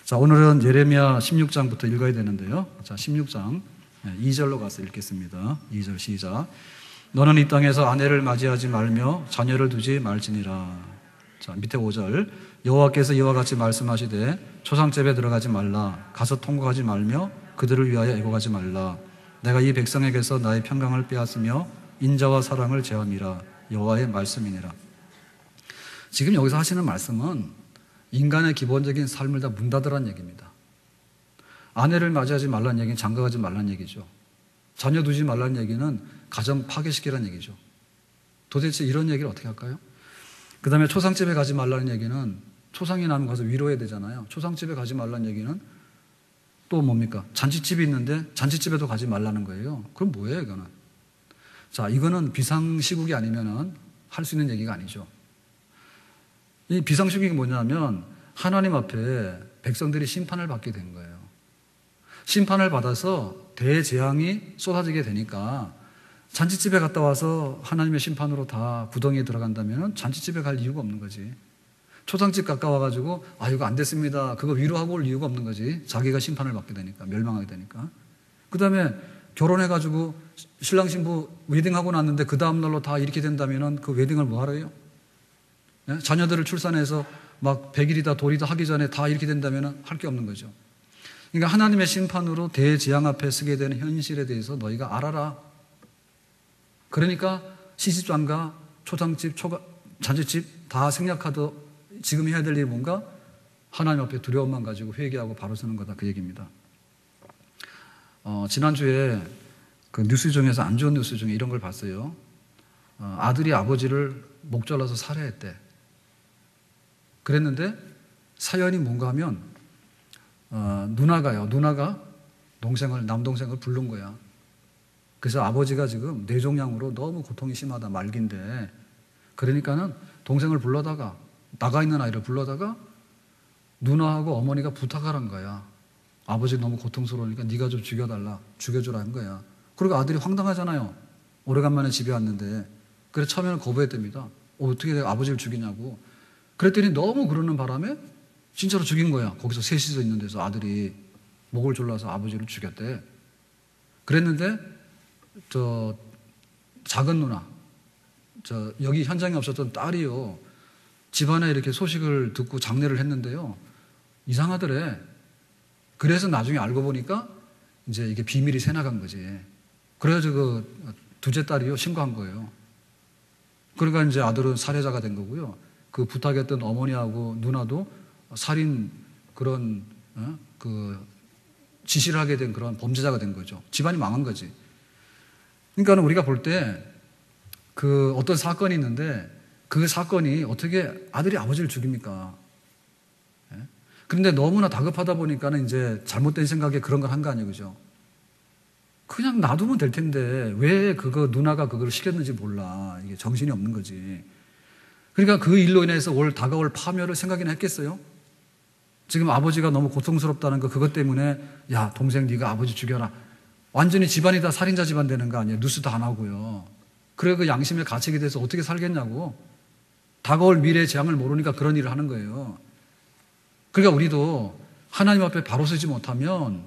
자, 오늘은 예레미야 16장부터 읽어야 되는데요. 자, 16장 2절로 가서 읽겠습니다. 2절 시작. 너는 이 땅에서 아내를 맞이하지 말며 자녀를 두지 말지니라. 자, 밑에 5절. 여호와께서 이와 같이 말씀하시되 초상집에 들어가지 말라. 가서 통곡하지 말며 그들을 위하여 애곡하지 말라. 내가 이 백성에게서 나의 평강을 빼앗으며 인자와 사랑을 제함이라. 여호와의 말씀이니라. 지금 여기서 하시는 말씀은 인간의 기본적인 삶을 다 문 닫으라는 얘기입니다. 아내를 맞이하지 말라는 얘기는 장가가지 말라는 얘기죠. 자녀 두지 말라는 얘기는 가정 파괴시키라는 얘기죠. 도대체 이런 얘기를 어떻게 할까요? 그 다음에 초상집에 가지 말라는 얘기는 초상이 나면 가서 위로해야 되잖아요. 초상집에 가지 말라는 얘기는 또 뭡니까? 잔치집이 있는데 잔치집에도 가지 말라는 거예요. 그럼 뭐예요, 이거는? 자, 이거는 비상시국이 아니면은 할 수 있는 얘기가 아니죠. 이 비상시국이 뭐냐면 하나님 앞에 백성들이 심판을 받게 된 거예요. 심판을 받아서 대재앙이 쏟아지게 되니까 잔치집에 갔다 와서 하나님의 심판으로 다 구덩이에 들어간다면 잔치집에 갈 이유가 없는 거지. 초상집 가까워가지고 이거 안 됐습니다. 그거 위로하고 올 이유가 없는 거지. 자기가 심판을 받게 되니까, 멸망하게 되니까. 그 다음에 결혼해가지고 신랑 신부 웨딩하고 났는데 그 다음날로 다 이렇게 된다면 그 웨딩을 뭐 하러요? 네? 자녀들을 출산해서 막 100일이다 돌이다 하기 전에 다 이렇게 된다면 할 게 없는 거죠. 그러니까 하나님의 심판으로 대재앙 앞에 서게 되는 현실에 대해서 너희가 알아라. 그러니까 시집장가, 초상집, 잔치집 다 생략하도 지금 해야 될 일이 뭔가? 하나님 앞에 두려움만 가지고 회개하고 바로 서는 거다, 그 얘기입니다. 지난주에 그 뉴스 중에서 안 좋은 뉴스 중에 이런 걸 봤어요. 아들이 아버지를 목 잘라서 살해했대. 그랬는데 사연이 뭔가 하면 누나가 남동생을 부른 거야. 그래서 아버지가 지금 뇌종양으로 너무 고통이 심하다, 말기인데, 그러니까는 동생을 불러다가, 나가 있는 아이를 불러다가 누나하고 어머니가 부탁을 한 거야. 아버지 너무 고통스러우니까 네가 좀 죽여주라 한 거야. 그리고 아들이 황당하잖아요. 오래간만에 집에 왔는데. 그래서 처음에는 거부했답니다. 어떻게 내가 아버지를 죽이냐고. 그랬더니 너무 그러는 바람에 진짜로 죽인 거야. 거기서 셋이서 있는 데서 아들이 목을 졸라서 아버지를 죽였대. 그랬는데 작은 누나, 여기 현장에 없었던 딸이요, 집안에 이렇게 소식을 듣고 장례를 했는데요, 이상하더래. 그래서 나중에 알고 보니까 이제 이게 비밀이 새나간 거지. 그래서 그 둘째 딸이요, 신고한 거예요. 그러니까 이제 아들은 살해자가 된 거고요. 그 부탁했던 어머니하고 누나도 살인 그런 그 지시를 하게 된 그런 범죄자가 된 거죠. 집안이 망한 거지. 그러니까 우리가 볼 때 그 어떤 사건이 있는데 그 사건이 어떻게 아들이 아버지를 죽입니까? 그런데 너무나 다급하다 보니까는 이제 잘못된 생각에 그런 걸 한 거 아니에요, 그죠? 그냥 놔두면 될 텐데 왜 누나가 그걸 시켰는지 몰라. 이게 정신이 없는 거지. 그러니까 그 일로 인해서 다가올 파멸을 생각이나 했겠어요? 지금 아버지가 너무 고통스럽다는 그것 때문에 야, 동생 네가 아버지 죽여라. 완전히 집안이 다 살인자 집안 되는 거 아니에요? 뉴스도 안 하고요. 그래 그 양심의 가책이 돼서 어떻게 살겠냐고. 다가올 미래의 재앙을 모르니까 그런 일을 하는 거예요. 그러니까 우리도 하나님 앞에 바로 서지 못하면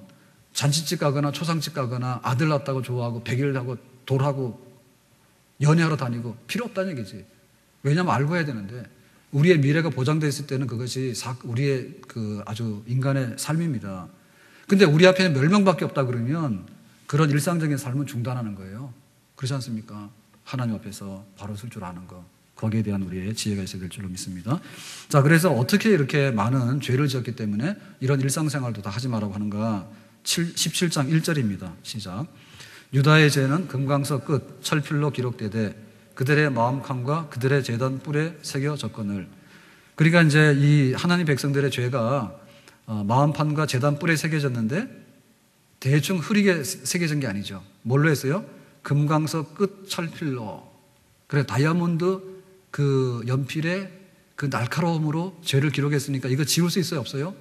잔치집 가거나 초상집 가거나 아들 낳았다고 좋아하고 100일 하고 돌하고 연애하러 다니고 필요 없다는 얘기지. 왜냐하면 알고 해야 되는데 우리의 미래가 보장되어 있을 때는 그것이 우리의 아주 인간의 삶입니다. 근데 우리 앞에는 멸망밖에 없다 그러면 그런 일상적인 삶은 중단하는 거예요. 그렇지 않습니까? 하나님 앞에서 바로 설 줄 아는 거. 거기에 대한 우리의 지혜가 있어야 될 줄로 믿습니다. 자, 그래서 어떻게 이렇게 많은 죄를 지었기 때문에 이런 일상생활도 다 하지 말라고 하는가? 17장 1절입니다. 시작. 유다의 죄는 금강석 끝 철필로 기록되되 그들의 마음칸과 그들의 제단 뿔에 새겨졌거늘. 그러니까 이제 이 하나님 백성들의 죄가 마음판과 제단 뿔에 새겨졌는데 대충 흐리게 새겨진 게 아니죠. 뭘로 했어요? 금강석 끝 철필로. 그래, 다이아몬드 그 연필의 그 날카로움으로 죄를 기록했으니까 이거 지울 수 있어요, 없어요?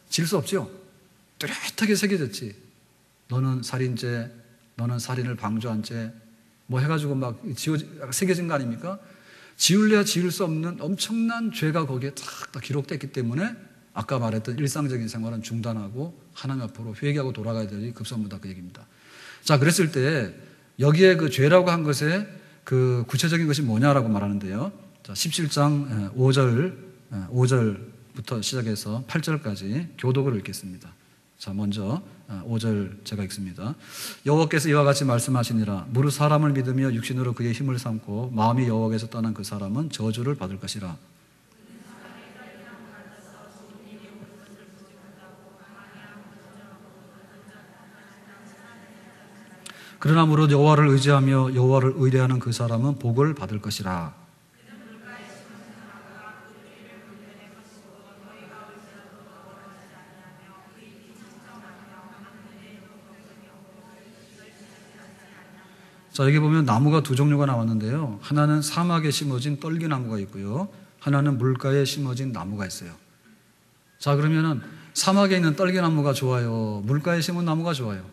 지울 수 없죠. 뚜렷하게 새겨졌지. 너는 살인죄, 너는 살인을 방조한 죄, 뭐 해가지고 막 새겨진 거 아닙니까? 지울래야 지울 수 없는 엄청난 죄가 거기에 다 기록됐기 때문에 아까 말했던 일상적인 생활은 중단하고 하나님 앞으로 회개하고 돌아가야 되니 급선무다 그 얘기입니다. 자, 그랬을 때 여기에 그 죄라고 한 것에 그 구체적인 것이 뭐냐라고 말하는데요. 자, 17장 5절부터 시작해서 8절까지 교독을 읽겠습니다. 자, 먼저 5절 제가 읽습니다. 여호와께서 이와 같이 말씀하시니라. 무릇 사람을 믿으며 육신으로 그의 힘을 삼고 마음이 여호와께서 떠난 그 사람은 저주를 받을 것이라. 그러나 무릇 여호와를 의지하며 여호와를 의뢰하는 그 사람은 복을 받을 것이라. 자, 여기 보면 나무가 두 종류가 나왔는데요. 하나는 사막에 심어진 떨기나무가 있고요. 하나는 물가에 심어진 나무가 있어요. 자, 그러면은 사막에 있는 떨기나무가 좋아요? 물가에 심은 나무가 좋아요?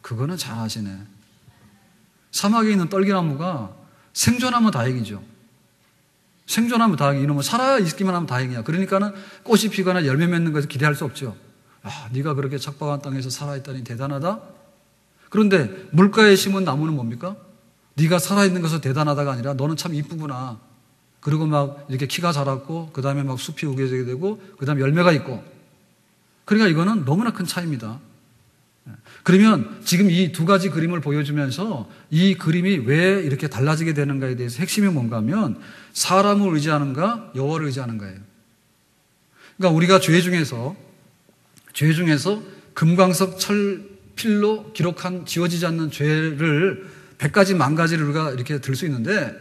그거는 잘 아시네. 사막에 있는 떨기나무가 생존하면 다행이죠. 생존하면 다행이야. 이놈은 살아있기만 하면 다행이야. 그러니까는 꽃이 피거나 열매 맺는 것을 기대할 수 없죠. 아, 네가 그렇게 척박한 땅에서 살아있다니 대단하다. 그런데 물가에 심은 나무는 뭡니까? 네가 살아있는 것은 대단하다가 아니라 너는 참 이쁘구나. 그리고 막 이렇게 키가 자랐고 그 다음에 막 숲이 우겨지게 되고 그 다음에 열매가 있고. 그러니까 이거는 너무나 큰 차이입니다. 그러면 지금 이 두 가지 그림을 보여주면서 이 그림이 왜 이렇게 달라지게 되는가에 대해서 핵심이 뭔가 하면 사람을 의지하는가 여호와를 의지하는가예요. 그러니까 우리가 죄 중에서 금광석 철필로 기록한 지워지지 않는 죄를 100가지 만 가지를 우리가 이렇게 들 수 있는데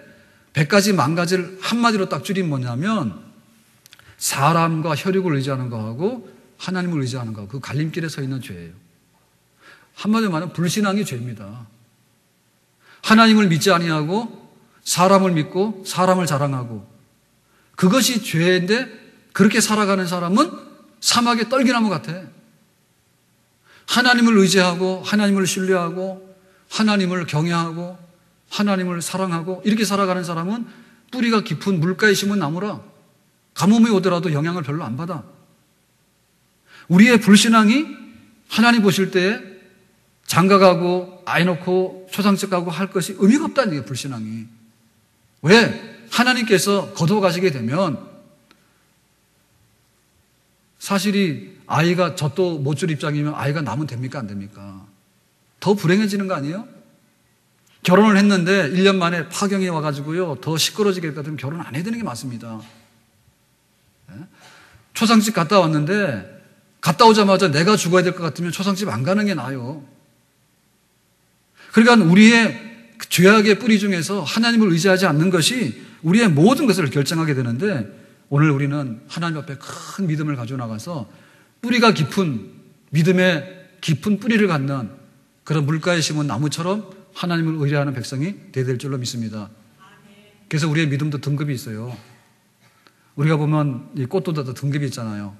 100가지 만 가지를 한마디로 딱 줄이면 뭐냐면 사람과 혈육을 의지하는 거하고 하나님을 의지하는 거, 그 갈림길에 서 있는 죄예요. 한마디로 말하면 불신앙이 죄입니다. 하나님을 믿지 아니하고 사람을 믿고 사람을 자랑하고 그것이 죄인데 그렇게 살아가는 사람은 사막의 떨기나무 같아. 하나님을 의지하고 하나님을 신뢰하고 하나님을 경외하고 하나님을 사랑하고 이렇게 살아가는 사람은 뿌리가 깊은 물가에 심은 나무라 가뭄이 오더라도 영향을 별로 안 받아. 우리의 불신앙이 하나님 보실 때에 장가가고 아이 놓고 초상집 가고 할 것이 의미가 없다는 게 불신앙이. 왜? 하나님께서 거둬가시게 되면 사실이 아이가 젖도 못 줄 입장이면 아이가 낳으면 됩니까? 안 됩니까? 더 불행해지는 거 아니에요? 결혼을 했는데 1년 만에 파경이 와가지고요 더 시끄러지게 될 것 같으면 결혼 안 해야 되는 게 맞습니다. 초상집 갔다 왔는데 갔다 오자마자 내가 죽어야 될 것 같으면 초상집 안 가는 게 나아요. 그러니까 우리의 죄악의 뿌리 중에서 하나님을 의지하지 않는 것이 우리의 모든 것을 결정하게 되는데 오늘 우리는 하나님 앞에 큰 믿음을 가지고 나가서 뿌리가 깊은 믿음의 깊은 뿌리를 갖는 그런 물가에 심은 나무처럼 하나님을 의뢰하는 백성이 되어야 될 줄로 믿습니다. 그래서 우리의 믿음도 등급이 있어요. 우리가 보면 이 꽃도 다 등급이 있잖아요.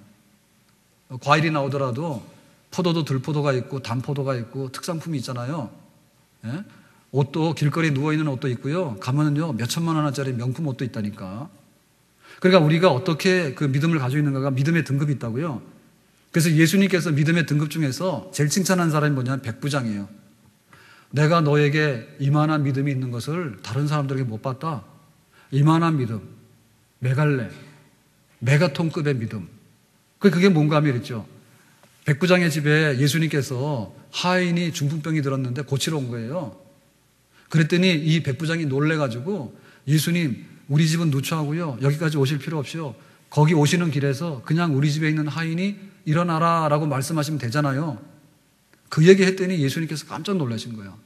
과일이 나오더라도 포도도 들포도가 있고 단포도가 있고 특산품이 있잖아요. 예? 옷도 길거리에 누워있는 옷도 있고요. 가면은요 몇 천만 원짜리 명품 옷도 있다니까. 그러니까 우리가 어떻게 그 믿음을 가지고 있는가가 믿음의 등급이 있다고요. 그래서 예수님께서 믿음의 등급 중에서 제일 칭찬한 사람이 뭐냐면 백부장이에요. 내가 너에게 이만한 믿음이 있는 것을 다른 사람들에게 못 봤다. 이만한 믿음, 메갈레, 메가톤급의 믿음. 그게 뭔가 하면 있죠. 백부장의 집에 예수님께서 하인이 중풍병이 들었는데 고치러 온 거예요. 그랬더니 이 백부장이 놀래가지고 예수님 우리 집은 누추하고요 여기까지 오실 필요 없이요 거기 오시는 길에서 그냥 우리 집에 있는 하인이 일어나라 라고 말씀하시면 되잖아요. 그 얘기 했더니 예수님께서 깜짝 놀라신 거예요.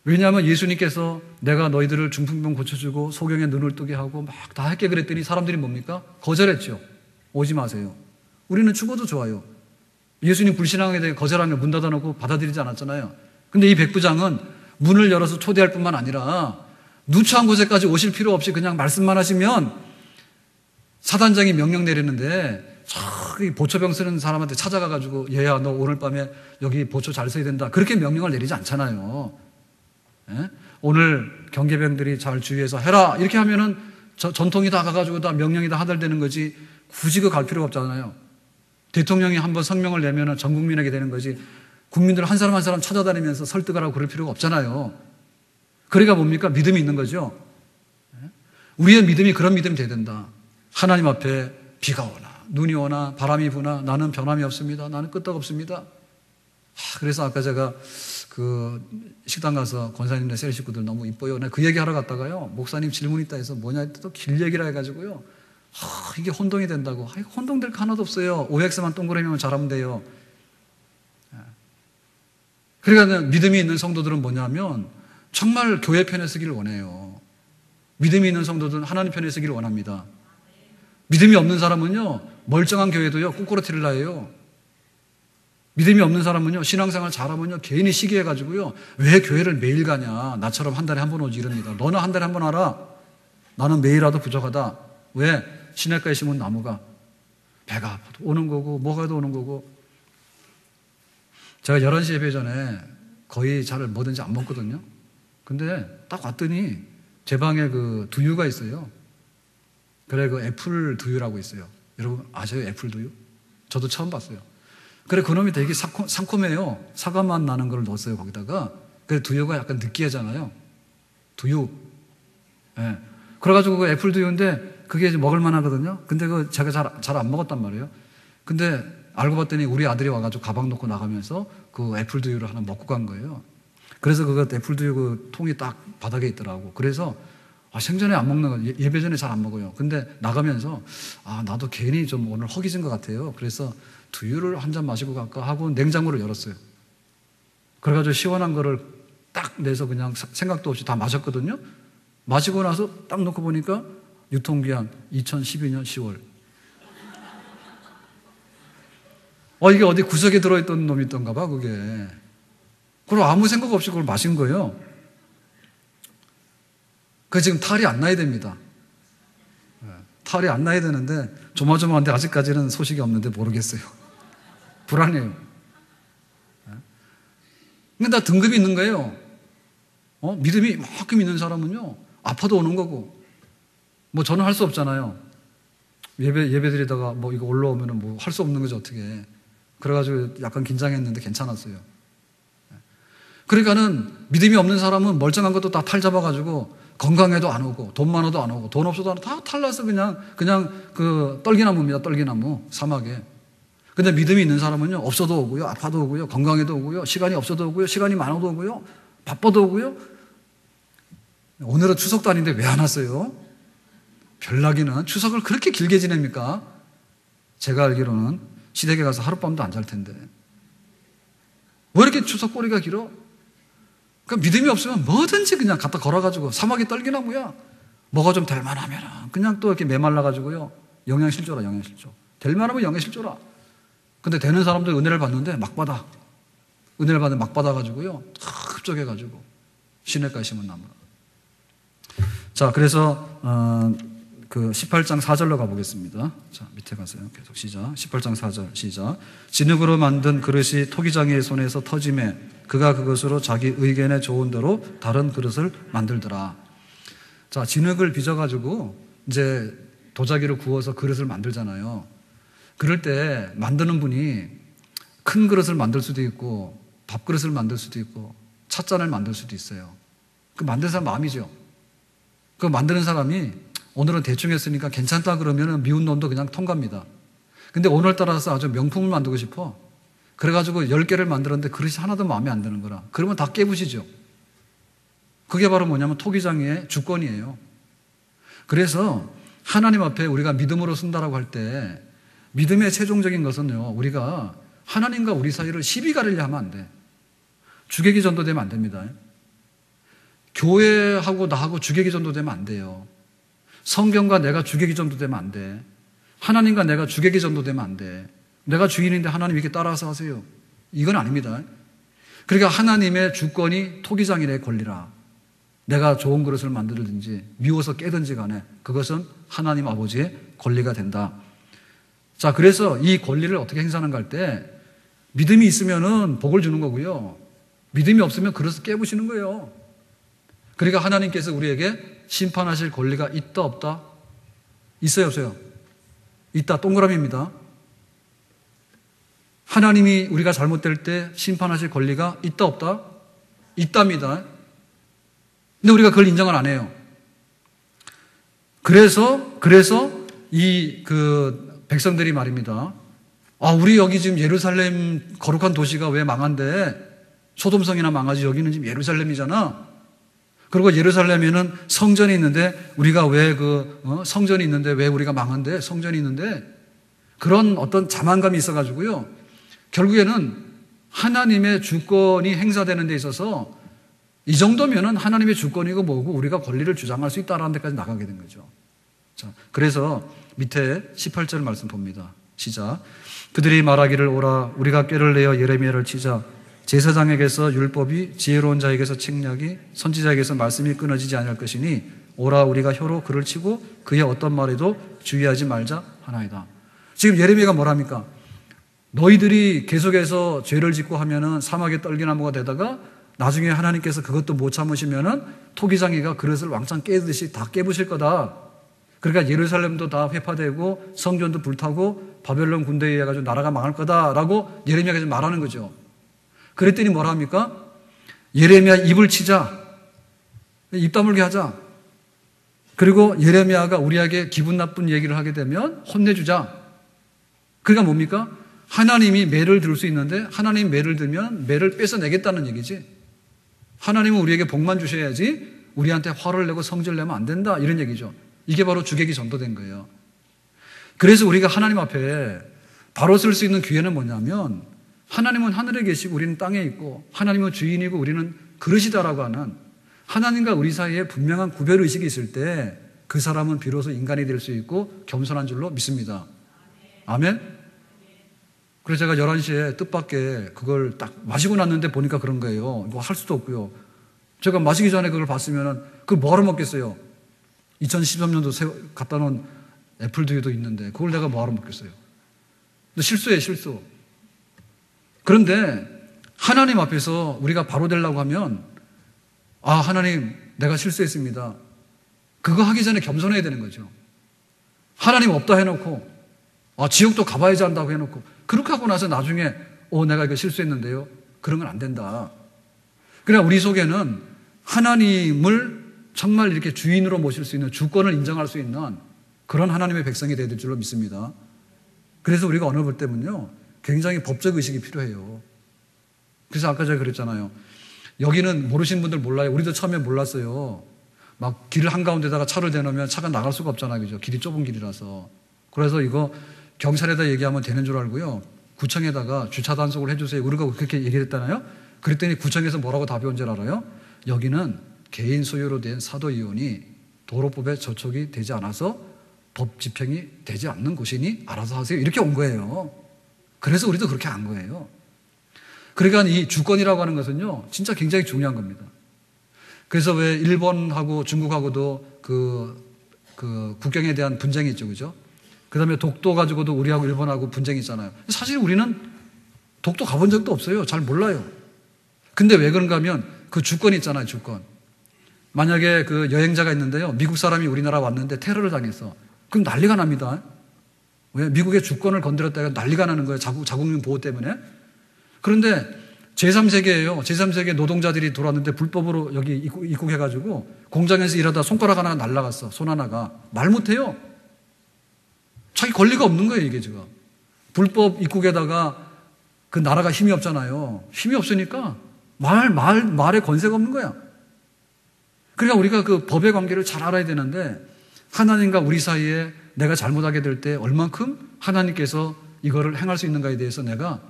왜냐하면 예수님께서 내가 너희들을 중풍병 고쳐주고 소경의 눈을 뜨게 하고 막 다 할게 그랬더니 사람들이 뭡니까? 거절했죠. 오지 마세요. 우리는 죽어도 좋아요. 예수님 불신앙에 대해 거절하며 문 닫아놓고 받아들이지 않았잖아요. 근데 이 백부장은 문을 열어서 초대할 뿐만 아니라 누추한 곳에까지 오실 필요 없이 그냥 말씀만 하시면 사단장이 명령 내리는데 저기 보초병 쓰는 사람한테 찾아가가지고 얘야 너 오늘 밤에 여기 보초 잘 써야 된다 그렇게 명령을 내리지 않잖아요. 예? 오늘 경계병들이 잘 주의해서 해라 이렇게 하면은 전통이 다 가가지고 다 명령이 다 하달되는 거지 굳이 갈 필요가 없잖아요. 대통령이 한번 성명을 내면 전 국민에게 되는 거지 국민들 한 사람 한 사람 찾아다니면서 설득하라고 그럴 필요가 없잖아요. 그러니까 뭡니까? 믿음이 있는 거죠. 우리의 믿음이 그런 믿음이 돼야 된다. 하나님 앞에 비가 오나 눈이 오나 바람이 부나 나는 변함이 없습니다. 나는 끄떡없습니다. 그래서 아까 제가 그 식당 가서 권사님네 세례 식구들 너무 이뻐요. 내가 그 얘기 하러 갔다가요. 목사님 질문 있다 해서 뭐냐 또 길 얘기라 해가지고요. 이게 혼동이 된다고. 혼동될 거 하나도 없어요. OX만 동그라미만 잘하면 돼요. 그러니까 믿음이 있는 성도들은 뭐냐면 정말 교회 편에 서기를 원해요. 믿음이 있는 성도들은 하나님 편에 서기를 원합니다. 믿음이 없는 사람은요, 멀쩡한 교회도요, 꾸꾸러뜨릴라 해요. 믿음이 없는 사람은요, 신앙생활 잘하면요, 개인이 시기해가지고요, 왜 교회를 매일 가냐, 나처럼 한 달에 한 번 오지 이럽니다. 너는 한 달에 한 번 와라. 나는 매일 와도 부족하다. 왜? 시냇가에 심은 나무가 배가 아파도 오는 거고, 뭐가도 오는 거고. 제가 11시 예배 전에 거의 잘 뭐든지 안 먹거든요. 근데 딱 왔더니 제 방에 그 두유가 있어요. 그래, 그 애플 두유라고 있어요. 여러분 아세요? 애플 두유? 저도 처음 봤어요. 그래, 그놈이 되게 상콤해요. 사과 맛 나는 걸 넣었어요, 거기다가. 그래, 두유가 약간 느끼하잖아요. 두유. 예. 그래가지고 그 애플 두유인데 그게 이제 먹을만 하거든요. 근데 그 제가 잘 안 먹었단 말이에요. 근데 알고 봤더니 우리 아들이 와가지고 가방 놓고 나가면서 그 애플 두유를 하나 먹고 간 거예요. 그래서 그거 애플 두유 그 통이 딱 바닥에 있더라고. 그래서 생전에 안 먹는 거, 예배 전에 잘 안 먹어요. 근데 나가면서 나도 괜히 좀 오늘 허기진 것 같아요. 그래서 두유를 한 잔 마시고 갈까 하고 냉장고를 열었어요. 그래가지고 시원한 거를 딱 내서 그냥 생각도 없이 다 마셨거든요. 마시고 나서 딱 놓고 보니까 유통기한 2012년 10월. 이게 어디 구석에 들어있던 놈이 있던가 봐, 그게. 그리고 아무 생각 없이 그걸 마신 거예요. 그 지금 탈이 안 나야 됩니다. 탈이 안 나야 되는데 조마조마한데 아직까지는 소식이 없는데 모르겠어요. 불안해요. 근데 다 등급이 있는 거예요. 믿음이 이만큼 있는 사람은요, 아파도 오는 거고. 뭐 저는 할 수 없잖아요. 예배 드리다가 뭐 이거 올라오면은 뭐 할 수 없는 거죠, 어떻게. 그래가지고 약간 긴장했는데 괜찮았어요. 그러니까는 믿음이 없는 사람은 멀쩡한 것도 다 탈 잡아가지고 건강해도 안 오고 돈 많아도 안 오고 돈 없어도 안 오고 다 탈나서 그냥 그 떨기나무입니다. 떨기나무 사막에. 근데 믿음이 있는 사람은요, 없어도 오고요, 아파도 오고요, 건강해도 오고요, 시간이 없어도 오고요, 시간이 많아도 오고요, 바빠도 오고요. 오늘은 추석도 아닌데 왜 안 왔어요? 별나기는 추석을 그렇게 길게 지냅니까? 제가 알기로는 시댁에 가서 하룻밤도 안 잘 텐데. 왜 이렇게 추석 꼬리가 길어? 그러니까 믿음이 없으면 뭐든지 그냥 갖다 걸어가지고 사막이 떨기나무야. 뭐가 좀 될 만하면 그냥 또 이렇게 메말라가지고요. 영양실조라, 영양실조. 될 만하면 영양실조라. 근데 되는 사람들 은혜를 받는데 막 받아. 은혜를 받는 막 받아가지고요. 흡족해가지고. 시냇가에 심은 나무라. 자, 그래서, 그 18장 4절로 가보겠습니다. 자, 밑에 가세요. 계속 시작. 18장 4절 시작. 진흙으로 만든 그릇이 토기장의 손에서 터짐에 그가 그것으로 자기 의견에 좋은 대로 다른 그릇을 만들더라. 자, 진흙을 빚어가지고 이제 도자기로 구워서 그릇을 만들잖아요. 그럴 때 만드는 분이 큰 그릇을 만들 수도 있고 밥그릇을 만들 수도 있고 찻잔을 만들 수도 있어요. 그 만드는 사람 마음이죠. 그 만드는 사람이 오늘은 대충 했으니까 괜찮다 그러면 미운 놈도 그냥 통과합니다. 근데 오늘따라서 아주 명품을 만들고 싶어. 그래가지고 10개를 만들었는데 그릇이 하나도 마음에 안 드는 거라. 그러면 다 깨부시죠. 그게 바로 뭐냐면 토기장의 주권이에요. 그래서 하나님 앞에 우리가 믿음으로 쓴다라고 할 때 믿음의 최종적인 것은요, 우리가 하나님과 우리 사이를 시비 가리려 하면 안 돼. 주객이 전도되면 안 됩니다. 교회하고 나하고 주객이 전도되면 안 돼요. 성경과 내가 주객이 전도되면 안 돼. 하나님과 내가 주객이 전도되면 안 돼. 내가 주인인데 하나님 이렇게 따라서 하세요. 이건 아닙니다. 그러니까 하나님의 주권이 토기장인의 권리라. 내가 좋은 그릇을 만들든지 미워서 깨든지 간에 그것은 하나님 아버지의 권리가 된다. 자, 그래서 이 권리를 어떻게 행사하는가 할 때 믿음이 있으면은 복을 주는 거고요. 믿음이 없으면 그릇을 깨부시는 거예요. 그러니까 하나님께서 우리에게 심판하실 권리가 있다 없다? 있어요 없어요? 있다. 동그라미입니다. 하나님이 우리가 잘못될 때 심판하실 권리가 있다 없다? 있답니다. 근데 우리가 그걸 인정을 안 해요. 그래서 이 백성들이 말입니다. 아, 우리 여기 지금 예루살렘 거룩한 도시가 왜 망한데? 소돔성이나 망하지, 여기는 지금 예루살렘이잖아. 그리고 예루살렘에는 성전이 있는데 우리가 왜 성전이 있는데 왜 우리가 망한데? 성전이 있는데? 그런 어떤 자만감이 있어가지고요. 결국에는 하나님의 주권이 행사되는 데 있어서 이 정도면은 하나님의 주권이고 뭐고 우리가 권리를 주장할 수 있다라는 데까지 나가게 된 거죠. 자, 그래서 밑에 18절 말씀 봅니다. 시작. 그들이 말하기를 오라 우리가 꾀를 내어 예레미야를 치자. 제사장에게서 율법이 지혜로운 자에게서 책략이 선지자에게서 말씀이 끊어지지 않을 것이니 오라 우리가 혀로 그를 치고 그의 어떤 말에도 주의하지 말자 하나이다. 지금 예레미야가 뭐랍니까? 너희들이 계속해서 죄를 짓고 하면은 사막의 떨기나무가 되다가 나중에 하나님께서 그것도 못 참으시면은 토기장이가 그릇을 왕창 깨듯이 다 깨부실 거다. 그러니까 예루살렘도 다 회파되고 성전도 불타고 바벨론 군대에 의해 가지고 나라가 망할 거다라고 예레미야가 지금 말하는 거죠. 그랬더니 뭐라 합니까? 예레미야 입을 치자. 입 다물게 하자. 그리고 예레미야가 우리에게 기분 나쁜 얘기를 하게 되면 혼내주자. 그러니까 뭡니까? 하나님이 매를 들 수 있는데 하나님 매를 들면 매를 뺏어내겠다는 얘기지. 하나님은 우리에게 복만 주셔야지 우리한테 화를 내고 성질을 내면 안 된다. 이런 얘기죠. 이게 바로 주객이 전도된 거예요. 그래서 우리가 하나님 앞에 바로 쓸 수 있는 기회는 뭐냐면 하나님은 하늘에 계시고 우리는 땅에 있고 하나님은 주인이고 우리는 그릇이다라고 하는 하나님과 우리 사이에 분명한 구별의식이 있을 때 그 사람은 비로소 인간이 될 수 있고 겸손한 줄로 믿습니다. 아멘? 그래서 제가 11시에 뜻밖의 그걸 딱 마시고 났는데 보니까 그런 거예요. 뭐 할 수도 없고요. 제가 마시기 전에 그걸 봤으면 그걸 뭐하러 먹겠어요? 2013년도 갖다 놓은 애플두유도 있는데 그걸 내가 뭐하러 먹겠어요? 근데 실수예요, 실수. 그런데 하나님 앞에서 우리가 바로 되려고 하면 아, 하나님 내가 실수했습니다. 그거 하기 전에 겸손해야 되는 거죠. 하나님 없다 해놓고 아, 지옥도 가봐야지 한다고 해놓고 그렇게 하고 나서 나중에 내가 이거 실수했는데요. 그런 건 안 된다. 그러나 우리 속에는 하나님을 정말 이렇게 주인으로 모실 수 있는 주권을 인정할 수 있는 그런 하나님의 백성이 되야 될 줄로 믿습니다. 그래서 우리가 언어 볼 때면요 굉장히 법적 의식이 필요해요. 그래서 아까 제가 그랬잖아요. 여기는 모르시는 분들 몰라요. 우리도 처음에 몰랐어요. 막 길 한가운데다가 차를 대놓으면 차가 나갈 수가 없잖아요. 그죠? 길이 좁은 길이라서. 그래서 이거 경찰에다 얘기하면 되는 줄 알고요. 구청에다가 주차 단속을 해주세요. 우리가 그렇게 얘기했잖아요. 그랬더니 구청에서 뭐라고 답이 온 줄 알아요? 여기는 개인 소유로 된 사도이온이 도로법에 저촉이 되지 않아서 법 집행이 되지 않는 곳이니 알아서 하세요. 이렇게 온 거예요. 그래서 우리도 그렇게 한 거예요. 그러니까 이 주권이라고 하는 것은요, 진짜 굉장히 중요한 겁니다. 그래서 왜 일본하고 중국하고도 그 국경에 대한 분쟁이 있죠, 그죠? 그 다음에 독도 가지고도 우리하고 일본하고 분쟁이 있잖아요. 사실 우리는 독도 가본 적도 없어요. 잘 몰라요. 근데 왜 그런가 하면 그 주권이 있잖아요, 주권. 만약에 그 여행자가 있는데요, 미국 사람이 우리나라 왔는데 테러를 당했어. 그럼 난리가 납니다. 왜? 미국의 주권을 건드렸다가 난리가 나는 거예요. 자국민 보호 때문에. 그런데 제3세계예요. 제3세계 노동자들이 들어왔는데 불법으로 여기 입국해가지고 공장에서 일하다 손가락 하나가 날라갔어. 손 하나가. 말 못해요. 자기 권리가 없는 거예요, 이게 지금. 불법 입국에다가 그 나라가 힘이 없잖아요. 힘이 없으니까 말에 권세가 없는 거야. 그러니까 우리가 그 법의 관계를 잘 알아야 되는데 하나님과 우리 사이에 내가 잘못하게 될 때 얼만큼 하나님께서 이거를 행할 수 있는가에 대해서 내가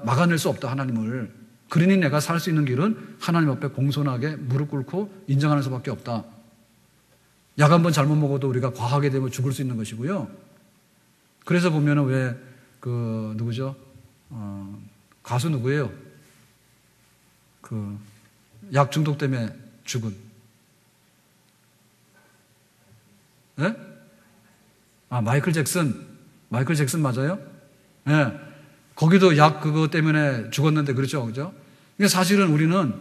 막아낼 수 없다, 하나님을. 그러니 내가 살 수 있는 길은 하나님 앞에 공손하게 무릎 꿇고 인정하는 수밖에 없다. 약 한 번 잘못 먹어도 우리가 과하게 되면 죽을 수 있는 것이고요. 그래서 보면은 왜 누구죠? 가수 누구예요? 약 중독 때문에 죽은. 네? 마이클 잭슨 맞아요? 네. 거기도 약 그거 때문에 죽었는데 그렇죠, 그죠? 그러니까 사실은 우리는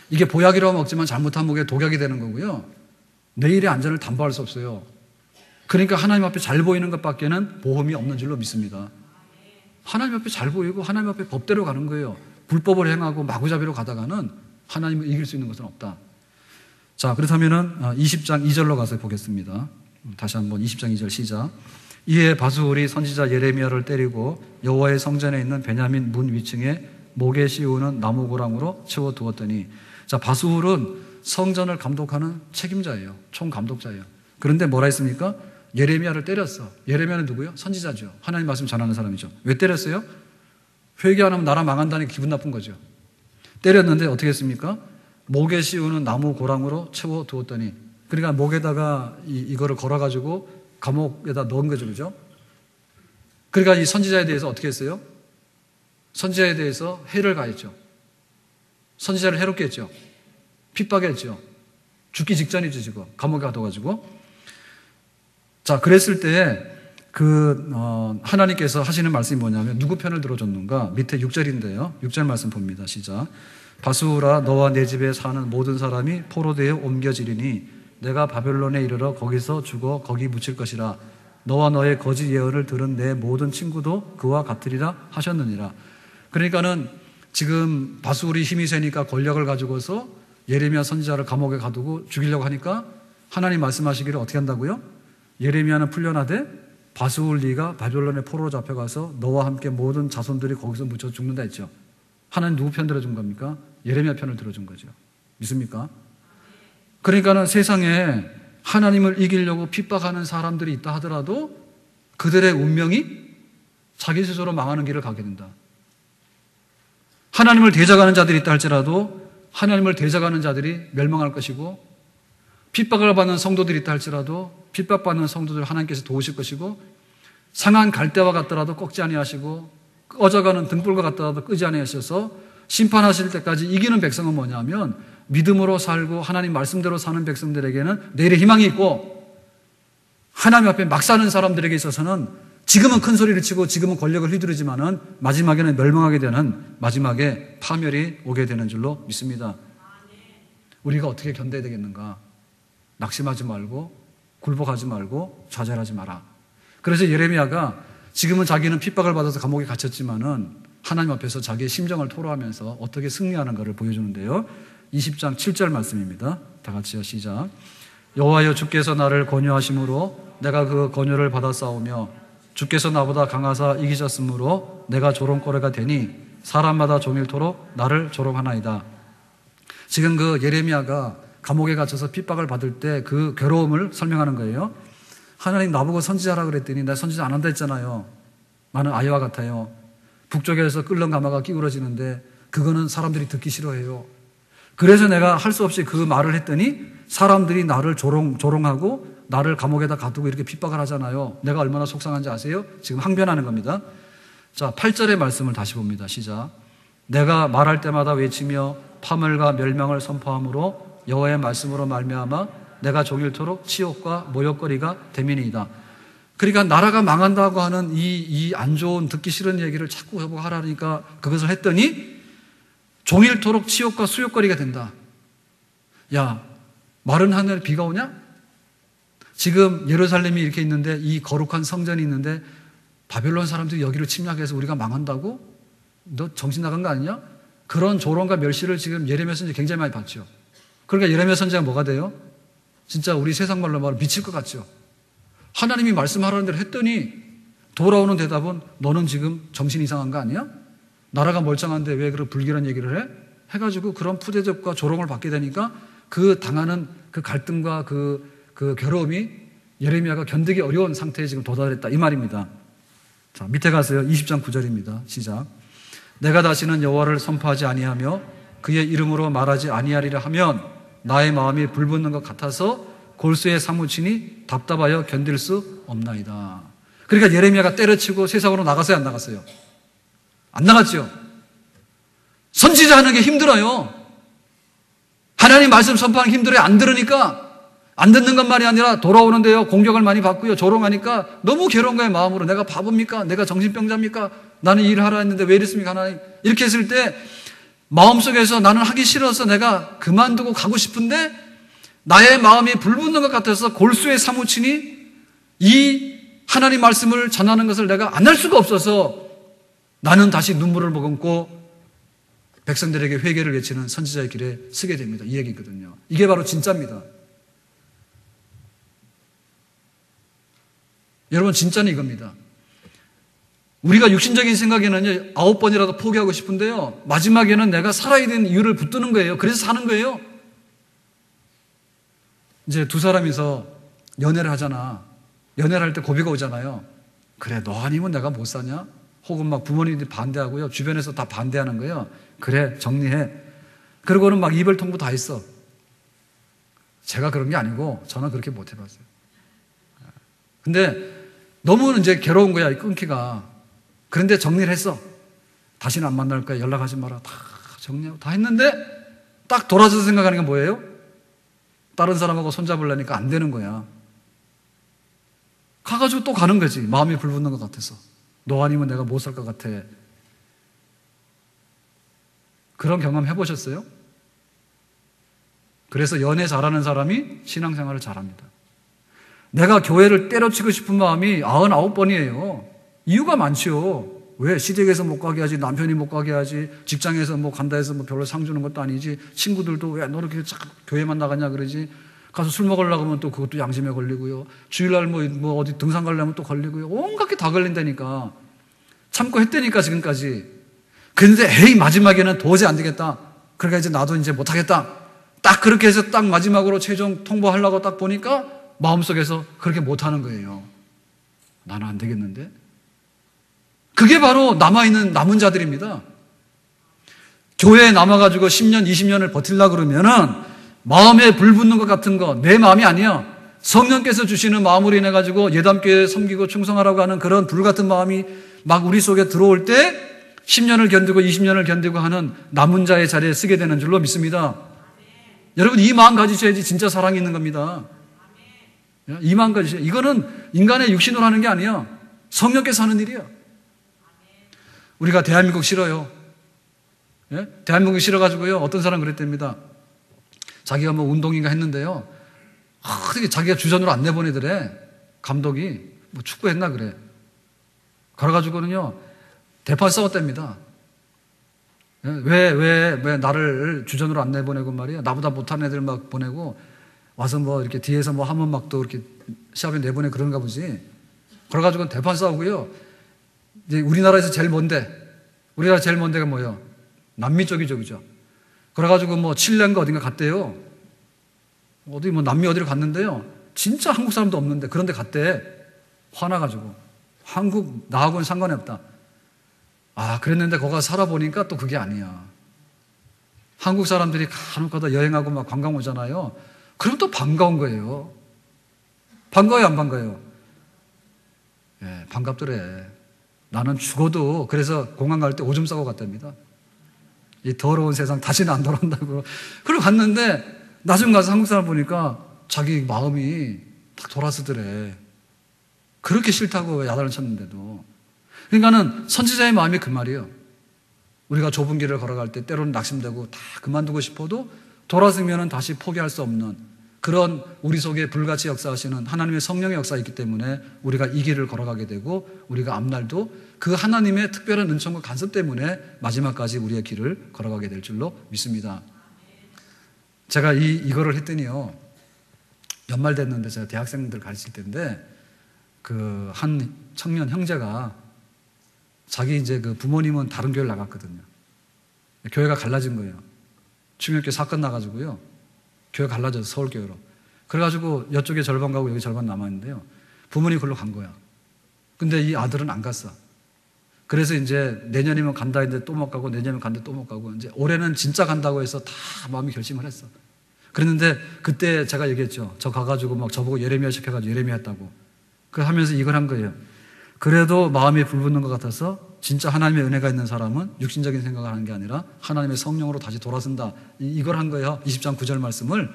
이게 보약이라고 먹지만 잘못하면 그게 독약이 되는 거고요. 내일의 안전을 담보할 수 없어요. 그러니까 하나님 앞에 잘 보이는 것밖에는 보험이 없는 줄로 믿습니다. 하나님 앞에 잘 보이고 하나님 앞에 법대로 가는 거예요. 불법을 행하고 마구잡이로 가다가는 하나님을 이길 수 있는 것은 없다. 자, 그렇다면은 20장 2절로 가서 보겠습니다. 다시 한번 20장 2절 시작. 이에 바수울이 선지자 예레미야를 때리고 여호와의 성전에 있는 베냐민 문 위층에 목에 씌우는 나무 고랑으로 채워두었더니, 자, 바수울은 성전을 감독하는 책임자예요. 총감독자예요. 그런데 뭐라 했습니까? 예레미야를 때렸어. 예레미야는 누구요? 선지자죠. 하나님 말씀 전하는 사람이죠. 왜 때렸어요? 회개 안 하면 나라 망한다는 게 기분 나쁜 거죠. 때렸는데 어떻게 했습니까? 목에 씌우는 나무 고랑으로 채워두었더니, 그러니까 목에다가 이거를 걸어가지고 감옥에다 넣은 거죠. 그죠? 그러니까 이 선지자에 대해서 어떻게 했어요? 선지자에 대해서 해를 가했죠. 선지자를 해롭게 했죠. 핍박했죠. 죽기 직전이죠, 지금. 감옥에 가둬가지고. 자, 그랬을 때 하나님께서 하시는 말씀이 뭐냐면 누구 편을 들어줬는가? 밑에 6절인데요. 6절 말씀 봅니다. 시작. 바수라, 너와 내 집에 사는 모든 사람이 포로되어 옮겨지리니 내가 바벨론에 이르러 거기서 죽어 거기 묻힐 것이라. 너와 너의 거짓 예언을 들은 내 모든 친구도 그와 같으리라 하셨느니라. 그러니까는 지금 바수울이 힘이 세니까 권력을 가지고서 예레미야 선지자를 감옥에 가두고 죽이려고 하니까 하나님 말씀하시기를 어떻게 한다고요? 예레미야는 풀려나되 바수울 네가 바벨론의 포로로 잡혀가서 너와 함께 모든 자손들이 거기서 묻혀 죽는다 했죠. 하나님 누구 편 들어준 겁니까? 예레미야 편을 들어준 거죠. 믿습니까? 그러니까는 세상에 하나님을 이기려고 핍박하는 사람들이 있다 하더라도 그들의 운명이 자기 스스로 망하는 길을 가게 된다. 하나님을 대적하는 자들이 있다 할지라도 하나님을 대적하는 자들이 멸망할 것이고, 핍박을 받는 성도들이 있다 할지라도 핍박받는 성도들 하나님께서 도우실 것이고, 상한 갈대와 같더라도 꺾지 아니하시고 꺼져가는 등불과 같더라도 끄지 아니하셔서 심판하실 때까지 이기는 백성은 뭐냐면 믿음으로 살고 하나님 말씀대로 사는 백성들에게는 내일의 희망이 있고, 하나님 앞에 막 사는 사람들에게 있어서는 지금은 큰 소리를 치고 지금은 권력을 휘두르지만은 마지막에는 멸망하게 되는, 마지막에 파멸이 오게 되는 줄로 믿습니다. 우리가 어떻게 견뎌야 되겠는가? 낙심하지 말고 굴복하지 말고 좌절하지 마라. 그래서 예레미야가 지금은 자기는 핍박을 받아서 감옥에 갇혔지만은 하나님 앞에서 자기의 심정을 토로하면서 어떻게 승리하는 것을 보여주는데요. 20장 7절 말씀입니다. 다 같이요. 시작. 여호와여, 주께서 나를 권유하심으로 내가 그 권유를 받아 싸우며 주께서 나보다 강하사 이기셨으므로 내가 조롱거리가 되니 사람마다 종일토록 나를 조롱하나이다. 지금 그 예레미야가 감옥에 갇혀서 핍박을 받을 때 그 괴로움을 설명하는 거예요. 하나님 나보고 선지자라 그랬더니 나 선지자 안 한다 했잖아요. 나는 아이와 같아요. 북쪽에서 끓는 가마가 끼우러지는데 그거는 사람들이 듣기 싫어해요. 그래서 내가 할 수 없이 그 말을 했더니 사람들이 나를 조롱하고 나를 감옥에다 가두고 이렇게 핍박을 하잖아요. 내가 얼마나 속상한지 아세요? 지금 항변하는 겁니다. 자, 8절의 말씀을 다시 봅니다. 시작. 내가 말할 때마다 외치며 파멸과 멸망을 선포함으로 여호와의 말씀으로 말미암아 내가 종일토록 치욕과 모욕거리가 되미니이다. 그러니까 나라가 망한다고 하는 이 안 좋은 듣기 싫은 얘기를 자꾸 하라니까 그것을 했더니 종일토록 치욕과 수욕거리가 된다. 야, 마른 하늘에 비가 오냐? 지금 예루살렘이 이렇게 있는데, 이 거룩한 성전이 있는데 바벨론 사람들이 여기를 침략해서 우리가 망한다고? 너 정신 나간 거 아니냐? 그런 조롱과 멸시를 지금 예레미야 선지자 굉장히 많이 받죠. 그러니까 예레미야 선지자가 뭐가 돼요? 진짜 우리 세상 말로 말하면 미칠 것 같죠. 하나님이 말씀하라는 대로 했더니 돌아오는 대답은 너는 지금 정신 이상한 거 아니야? 나라가 멀쩡한데 왜 그런 불길한 얘기를 해? 해가지고 그런 푸대접과 조롱을 받게 되니까 그 당하는 그 갈등과 그 괴로움이 예레미야가 견디기 어려운 상태에 지금 도달했다. 이 말입니다. 자, 밑에 가세요. 20장 9절입니다. 시작. 내가 다시는 여호와를 선포하지 아니하며 그의 이름으로 말하지 아니하리라 하면 나의 마음이 불붙는 것 같아서 골수에 사무치니 답답하여 견딜 수 없나이다. 그러니까 예레미야가 때려치고 세상으로 나갔어요, 안 나갔어요? 안 나갔죠. 선지자 하는 게 힘들어요. 하나님 말씀 선포하는 게 힘들어요. 안 들으니까. 안 듣는 것만이 아니라 돌아오는데요, 공격을 많이 받고요, 조롱하니까 너무 괴로운 거예요. 마음으로. 내가 바보입니까? 내가 정신병자입니까? 나는 일을 하라 했는데 왜 이랬습니까? 하나님. 이렇게 했을 때 마음속에서 나는 하기 싫어서 내가 그만두고 가고 싶은데 나의 마음이 불붙는 것 같아서 골수에 사무치니 이 하나님 말씀을 전하는 것을 내가 안 할 수가 없어서 나는 다시 눈물을 머금고 백성들에게 회개를 외치는 선지자의 길에 서게 됩니다. 이 얘기거든요. 이게 바로 진짜입니다. 여러분, 진짜는 이겁니다. 우리가 육신적인 생각에는 9번이라도 포기하고 싶은데요, 마지막에는 내가 살아야 되는 이유를 붙드는 거예요. 그래서 사는 거예요. 이제 두 사람이서 연애를 하잖아. 연애를 할 때 고비가 오잖아요. 그래, 너 아니면 내가 못 사냐? 혹은 막 부모님들이 반대하고요, 주변에서 다 반대하는 거예요. 그래, 정리해. 그러고는 막 이별 통보 다 했어. 제가 그런 게 아니고 저는 그렇게 못 해봤어요. 근데 너무 이제 괴로운 거야, 이 끊기가. 그런데 정리를 했어. 다시는 안 만날 거야, 연락하지 마라. 다 정리하고 다 했는데 딱 돌아서서 생각하는 게 뭐예요? 다른 사람하고 손잡으려니까 안 되는 거야. 가가지고 또 가는 거지. 마음이 불붙는 것 같아서. 너 아니면 내가 못 살 것 같아. 그런 경험 해보셨어요? 그래서 연애 잘하는 사람이 신앙생활을 잘합니다. 내가 교회를 때려치고 싶은 마음이 99번이에요. 이유가 많죠. 왜? 시댁에서 못 가게 하지, 남편이 못 가게 하지, 직장에서 뭐 간다 해서 뭐 별로 상 주는 것도 아니지, 친구들도 왜 너 이렇게 교회만 나가냐 그러지, 가서 술 먹으려고 하면 또 그것도 양심에 걸리고요, 주일날 뭐 어디 등산 가려면 또 걸리고요, 온갖 게 다 걸린다니까. 참고 했다니까, 지금까지. 근데 에이, 마지막에는 도저히 안 되겠다. 그러니까 이제 나도 이제 못 하겠다. 딱 그렇게 해서 딱 마지막으로 최종 통보하려고 딱 보니까 마음속에서 그렇게 못 하는 거예요. 나는 안 되겠는데? 그게 바로 남은 자들입니다. 교회에 남아가지고 10년, 20년을 버틸라 그러면은 마음에 불 붙는 것 같은 거, 내 마음이 아니야. 성령께서 주시는 마음으로 인해가지고 예담교회 섬기고 충성하라고 하는 그런 불같은 마음이 막 우리 속에 들어올 때 10년을 견디고 20년을 견디고 하는 남은 자의 자리에 쓰게 되는 줄로 믿습니다. 여러분, 이 마음 가지셔야지 진짜 사랑이 있는 겁니다. 이 마음 가지셔야. 이거는 인간의 육신으로 하는 게 아니야. 성령께서 하는 일이야. 우리가 대한민국 싫어요. 예? 대한민국 싫어가지고요, 어떤 사람 그랬답니다. 자기가 뭐 운동인가 했는데요, 어떻게 자기가 주전으로 안 내보내더래. 감독이 뭐 축구했나 그래. 그래가지고는요, 대판 싸웠답니다. 왜 나를 주전으로 안 내보내고 말이야. 나보다 못한 애들 막 보내고 와서 뭐 이렇게 뒤에서 뭐 하면 막 또 이렇게 시합에 내보내 그런가 보지. 그래가지고 대판 싸우고요. 이제 우리나라에서 제일 먼데, 우리나라 제일 먼 데가 뭐예요? 남미 쪽이죠, 그죠? 그래가지고 뭐 칠레인가 어딘가 갔대요. 어디 뭐 남미 어디를 갔는데요, 진짜 한국 사람도 없는데 그런데 갔대. 화나가지고. 한국 나하고는 상관이 없다. 아, 그랬는데 거기 가서 살아보니까 또 그게 아니야. 한국 사람들이 간혹 가다 여행하고 막 관광 오잖아요. 그럼 또 반가운 거예요. 반가워요, 안 반가워요? 예, 반갑더래. 나는 죽어도 그래서 공항 갈 때 오줌 싸고 갔답니다. 이 더러운 세상 다시는 안 돌아온다고. 그리고 갔는데 나중 가서 한국 사람 보니까 자기 마음이 딱 돌아서더래. 그렇게 싫다고 야단을 쳤는데도. 그러니까는 선지자의 마음이 그 말이에요. 우리가 좁은 길을 걸어갈 때 때로는 낙심되고 다 그만두고 싶어도 돌아서면은 다시 포기할 수 없는 그런 우리 속에 불같이 역사하시는 하나님의 성령의 역사가 있기 때문에 우리가 이 길을 걸어가게 되고, 우리가 앞날도 그 하나님의 특별한 은총과 간섭 때문에 마지막까지 우리의 길을 걸어가게 될 줄로 믿습니다. 제가 이거를 했더니요, 연말 됐는데 제가 대학생들 가르칠 때인데 그 한 청년 형제가 자기 이제 그 부모님은 다른 교회를 나갔거든요. 교회가 갈라진 거예요. 중학교 사건 나가지고요, 교회 갈라져서 서울교회로. 그래가지고 이쪽에 절반 가고 여기 절반 남았는데요, 부모님이 그걸로 간 거야. 근데 이 아들은 안 갔어. 그래서 이제 내년이면 간다 했는데 또 못 가고, 내년이면 간다 또 못 가고, 이제 올해는 진짜 간다고 해서 다 마음이 결심을 했어. 그랬는데 그때 제가 얘기했죠. 저 가가지고 막 저보고 예레미야 시켜가지고 예레미야 했다고. 그 하면서 이걸 한 거예요. 그래도 마음이 불붙는 것 같아서 진짜 하나님의 은혜가 있는 사람은 육신적인 생각을 하는 게 아니라 하나님의 성령으로 다시 돌아선다. 이걸 한 거예요. 20장 9절 말씀을.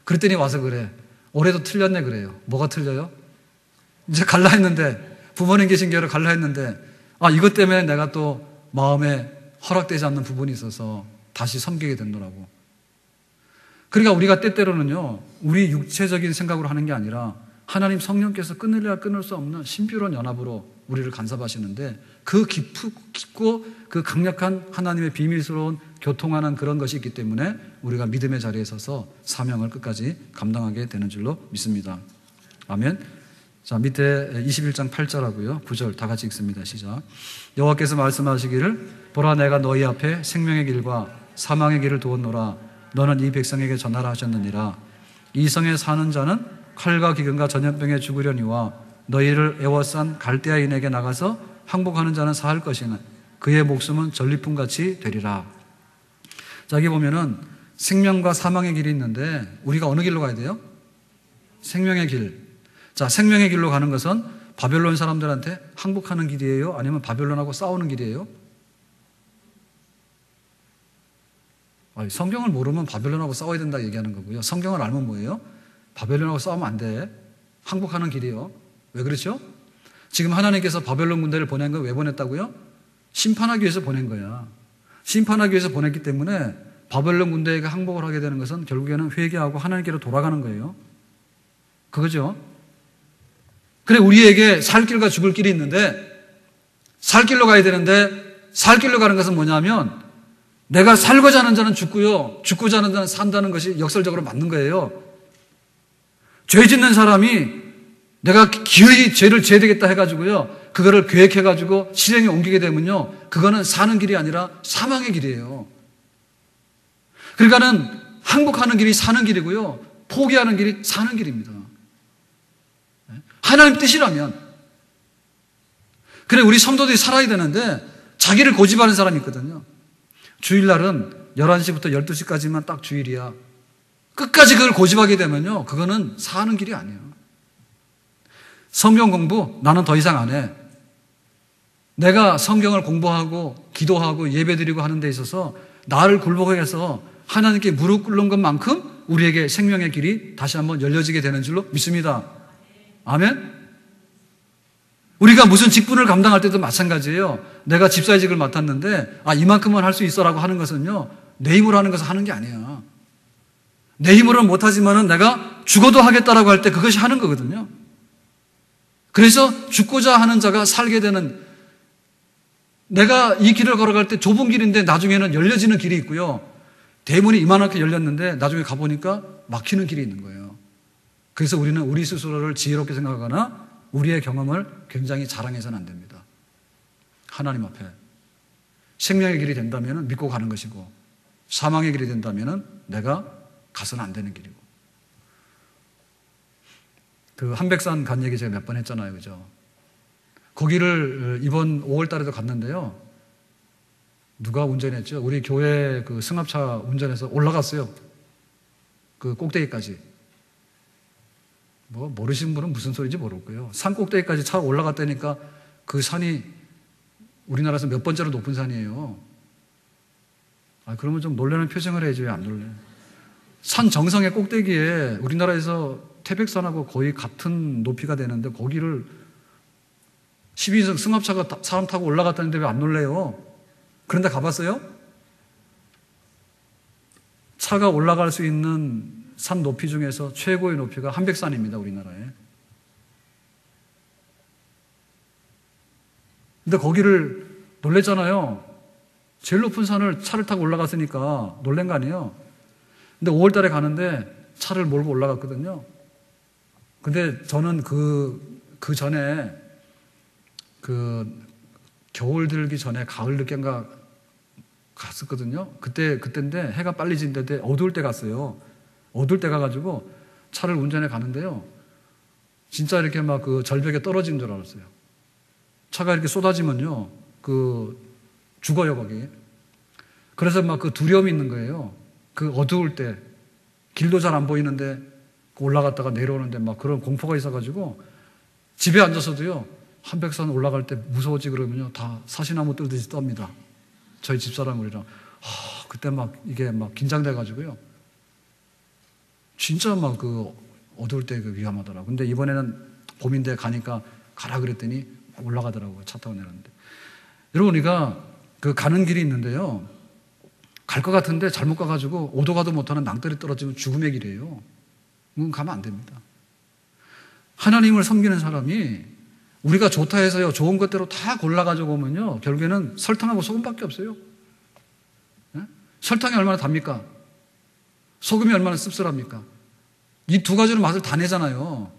그랬더니 와서 그래. 올해도 틀렸네 그래요. 뭐가 틀려요? 이제 갈라 했는데, 부모님 계신 교회로 갈라 했는데, 아, 이것 때문에 내가 또 마음에 허락되지 않는 부분이 있어서 다시 섬기게 된다라고. 그러니까 우리가 때때로는요, 우리 육체적인 생각으로 하는 게 아니라 하나님 성령께서 끊으려야 끊을 수 없는 신비로운 연합으로 우리를 간섭하시는데 그 깊고 그 강력한 하나님의 비밀스러운 교통하는 그런 것이 있기 때문에 우리가 믿음의 자리에 서서 사명을 끝까지 감당하게 되는 줄로 믿습니다. 아멘. 자, 밑에 21장 8절하고요 9절 다 같이 읽습니다. 시작. 여호와께서 말씀하시기를 보라 내가 너희 앞에 생명의 길과 사망의 길을 두었노라. 너는 이 백성에게 전하라 하셨느니라. 이 성에 사는 자는 칼과 기근과 전염병에 죽으려니와 너희를 애워싼 갈대아인에게 나가서 항복하는 자는 사할 것이나 그의 목숨은 전리품같이 되리라. 자, 여기 보면은 생명과 사망의 길이 있는데 우리가 어느 길로 가야 돼요? 생명의 길. 자, 생명의 길로 가는 것은 바벨론 사람들한테 항복하는 길이에요? 아니면 바벨론하고 싸우는 길이에요? 성경을 모르면 바벨론하고 싸워야 된다 얘기하는 거고요. 성경을 알면 뭐예요? 바벨론하고 싸우면 안 돼. 항복하는 길이요. 왜 그렇죠? 지금 하나님께서 바벨론 군대를 보낸 건 왜 보냈다고요? 심판하기 위해서 보낸 거야. 심판하기 위해서 보냈기 때문에 바벨론 군대에게 항복을 하게 되는 것은 결국에는 회개하고 하나님께로 돌아가는 거예요. 그거죠? 그래, 우리에게 살 길과 죽을 길이 있는데 살 길로 가야 되는데 살 길로 가는 것은 뭐냐면 내가 살고자 하는 자는 죽고요, 죽고자 하는 자는 산다는 것이 역설적으로 맞는 거예요. 죄 짓는 사람이 내가 기어이 죄를 지어야 되겠다 해가지고요, 그거를 계획해가지고 실행에 옮기게 되면요, 그거는 사는 길이 아니라 사망의 길이에요. 그러니까는 항복하는 길이 사는 길이고요, 포기하는 길이 사는 길입니다. 하나님 뜻이라면. 그래, 우리 성도들이 살아야 되는데 자기를 고집하는 사람이 있거든요. 주일날은 11시부터 12시까지만 딱 주일이야. 끝까지 그걸 고집하게 되면요, 그거는 사는 길이 아니에요. 성경 공부 나는 더 이상 안 해. 내가 성경을 공부하고 기도하고 예배드리고 하는 데 있어서 나를 굴복하게 해서 하나님께 무릎 꿇는 것만큼 우리에게 생명의 길이 다시 한번 열려지게 되는 줄로 믿습니다. 아멘? 우리가 무슨 직분을 감당할 때도 마찬가지예요. 내가 집사직을 맡았는데 이만큼은 할 수 있어라고 하는 것은요, 내 힘으로 하는 것을 하는 게 아니야. 내 힘으로는 못하지만은 내가 죽어도 하겠다라고 할 때 그것이 하는 거거든요. 그래서 죽고자 하는 자가 살게 되는, 내가 이 길을 걸어갈 때 좁은 길인데 나중에는 열려지는 길이 있고요, 대문이 이만하게 열렸는데 나중에 가보니까 막히는 길이 있는 거예요. 그래서 우리는 우리 스스로를 지혜롭게 생각하거나 우리의 경험을 굉장히 자랑해서는 안 됩니다. 하나님 앞에 생명의 길이 된다면 믿고 가는 것이고, 사망의 길이 된다면 내가 가서는 안 되는 길이고. 그 한백산 간 얘기 제가 몇 번 했잖아요, 그죠? 거기를 이번 5월 달에도 갔는데요, 누가 운전했죠? 우리 교회 그 승합차 운전해서 올라갔어요. 그 꼭대기까지. 뭐 모르시는 분은 무슨 소리인지 모르고요, 산 꼭대기까지 차 올라갔다니까 그 산이 우리나라에서 몇 번째로 높은 산이에요. 그러면 좀 놀라는 표정을 해야지 왜 안 놀래? 산 정상의 꼭대기에 우리나라에서 태백산하고 거의 같은 높이가 되는데 거기를 12인승 승합차가 사람 타고 올라갔다는데 왜 안 놀래요? 그런데 가봤어요? 차가 올라갈 수 있는 산 높이 중에서 최고의 높이가 한백산입니다, 우리나라에. 근데 거기를 놀랬잖아요. 제일 높은 산을 차를 타고 올라갔으니까 놀란 거 아니에요. 근데 5월 달에 가는데 차를 몰고 올라갔거든요. 근데 저는 그 전에 겨울 들기 전에 가을 늦게인가 갔었거든요. 그때인데 해가 빨리 진는데 어두울 때 갔어요. 어두울 때 가가지고 차를 운전해 가는데요, 진짜 이렇게 막 그 절벽에 떨어진 줄 알았어요. 차가 이렇게 쏟아지면요, 죽어요, 거기. 그래서 막 그 두려움이 있는 거예요. 그 어두울 때, 길도 잘 안 보이는데 올라갔다가 내려오는데 막 그런 공포가 있어가지고 집에 앉아서도요, 한백산 올라갈 때 무서워지 그러면요, 다 사시나무 뜰듯이 떱니다. 저희 집사람 우리랑. 그때 막 이게 막 긴장돼가지고요, 진짜 막 어두울 때 위험하더라고요. 근데 이번에는 봄인데 가니까 가라 그랬더니 올라가더라고요. 차 타고 내렸는데. 여러분, 우리가 가는 길이 있는데요, 갈 것 같은데 잘못 가가지고 오도 가도 못하는 낭떠리 떨어지면 죽음의 길이에요. 그건 가면 안 됩니다. 하나님을 섬기는 사람이 우리가 좋다 해서요, 좋은 것대로 다 골라가지고 오면요, 결국에는 설탕하고 소금밖에 없어요. 예? 설탕이 얼마나 답니까? 소금이 얼마나 씁쓸합니까? 이 두 가지로 맛을 다 내잖아요.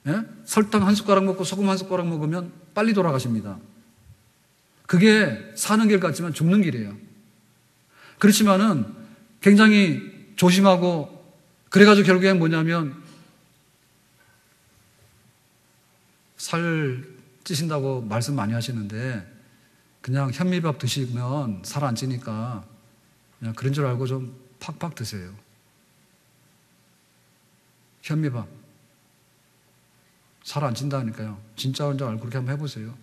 예? 설탕 한 숟가락 먹고 소금 한 숟가락 먹으면 빨리 돌아가십니다. 그게 사는 길 같지만 죽는 길이에요. 그렇지만은 굉장히 조심하고, 그래가지고 결국엔 뭐냐면 살 찌신다고 말씀 많이 하시는데, 그냥 현미밥 드시면 살 안 찌니까 그냥 그런 줄 알고 좀 팍팍 드세요. 현미밥. 살 안 찐다니까요. 진짜인 줄 알고 그렇게 한번 해보세요.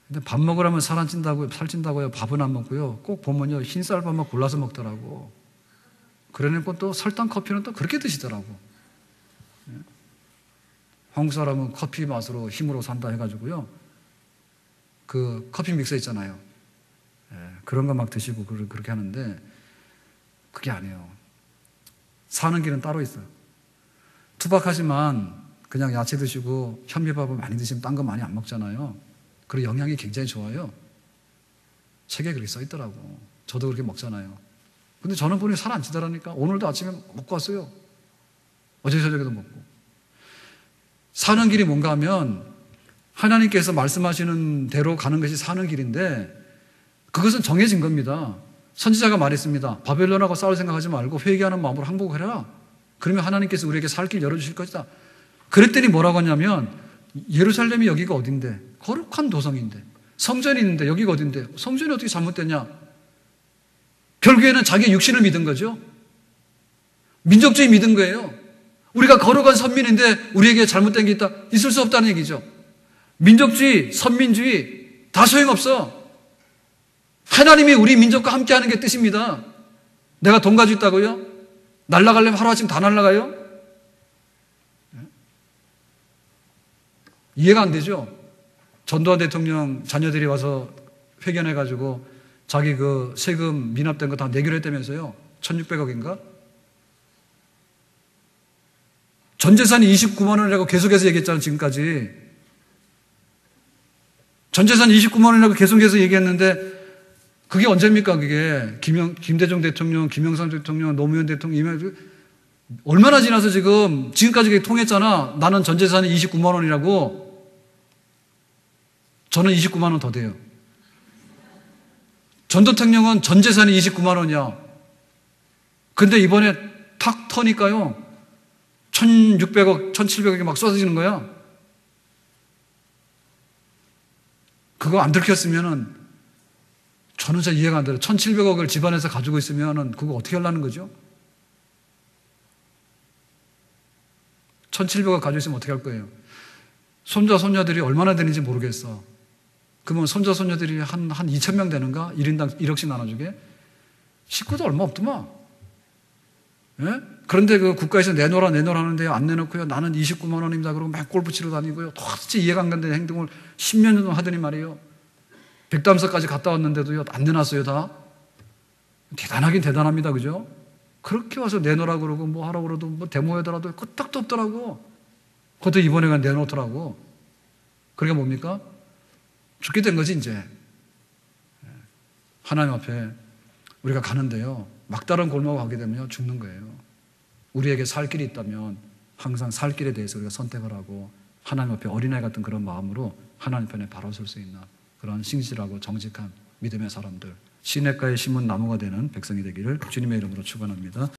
근데 밥 먹으라면 살 안 찐다고요? 살 찐다고요? 밥은 안 먹고요. 꼭 보면요, 흰쌀밥만 골라서 먹더라고. 그러니까 또 설탕 커피는 또 그렇게 드시더라고. 한국 사람은 커피 맛으로 힘으로 산다 해가지고요, 그 커피 믹서 있잖아요. 그런 거 막 드시고 그렇게 하는데, 그게 아니에요. 사는 길은 따로 있어요. 투박하지만 그냥 야채 드시고 현미밥을 많이 드시면 딴 거 많이 안 먹잖아요. 그리고 영양이 굉장히 좋아요. 책에 그렇게 써 있더라고. 저도 그렇게 먹잖아요. 근데 저는 보니 살 안 찌더라니까. 오늘도 아침에 먹고 왔어요. 어제 저녁에도 먹고. 사는 길이 뭔가 하면 하나님께서 말씀하시는 대로 가는 것이 사는 길인데, 그것은 정해진 겁니다. 선지자가 말했습니다. 바벨론하고 싸울 생각하지 말고 회개하는 마음으로 항복해라. 그러면 하나님께서 우리에게 살 길 열어주실 것이다. 그랬더니 뭐라고 하냐면, 예루살렘이 여기가 어딘데? 거룩한 도성인데. 성전이 있는데 여기가 어딘데? 성전이 어떻게 잘못됐냐? 결국에는 자기의 육신을 믿은 거죠. 민족주의 믿은 거예요. 우리가 거룩한 선민인데 우리에게 잘못된 게 있다? 있을 수 없다는 얘기죠. 민족주의, 선민주의 다 소용없어. 하나님이 우리 민족과 함께하는 게 뜻입니다. 내가 돈 가지고 있다고요? 날아가려면 하루아침 다 날아가요? 이해가 안 되죠? 전두환 대통령 자녀들이 와서 회견해가지고 자기 그 세금 미납된 거 다 내기로 했다면서요? 1,600억인가? 전 재산이 29만 원이라고 계속해서 얘기했잖아요, 지금까지. 전 재산이 29만 원이라고 계속해서 얘기했는데, 그게 언제입니까, 그게? 김대중 대통령, 김영삼 대통령, 노무현 대통령, 얼마나 지나서 지금까지 통했잖아. 나는 전 재산이 29만 원이라고. 저는 29만 원 더 돼요. 전 대통령은 전 재산이 29만 원이야. 근데 이번에 탁 터니까요, 1,600억, 1,700억이 막 쏟아지는 거야. 그거 안 들켰으면은 저는 잘 이해가 안 돼요. 1,700억을 집안에서 가지고 있으면은 그거 어떻게 하려는 거죠? 1,700억 가지고 있으면 어떻게 할 거예요? 손자, 손녀들이 얼마나 되는지 모르겠어. 그러면 손자, 손녀들이 한 2,000명 되는가? 1인당 1억씩 나눠주게? 식구도 얼마 없더만. 예? 그런데 그 국가에서 내놓으라 하는데 안 내놓고요. 나는 29만 원입니다. 그러고 막 골프 치러 다니고요. 도대체 이해가 안 가는 행동을 10년 정도 하더니 말이에요. 백담사까지 갔다 왔는데도요, 안 내놨어요, 다. 대단하긴 대단합니다. 그죠? 그렇게 와서 내놓으라 그러고 뭐 하라고 그러도 뭐 데모하더라도 끄떡도 없더라고. 그것도 이번에가 내놓더라고. 그러니까 뭡니까? 죽게 된 거지, 이제. 하나님 앞에 우리가 가는데요, 막다른 골목을 가게 되면 죽는 거예요. 우리에게 살 길이 있다면 항상 살 길에 대해서 우리가 선택을 하고 하나님 앞에 어린아이 같은 그런 마음으로 하나님 편에 바로 설 수 있는 그런 신실하고 정직한 믿음의 사람들, 시냇가에 심은 나무가 되는 백성이 되기를 주님의 이름으로 축원합니다.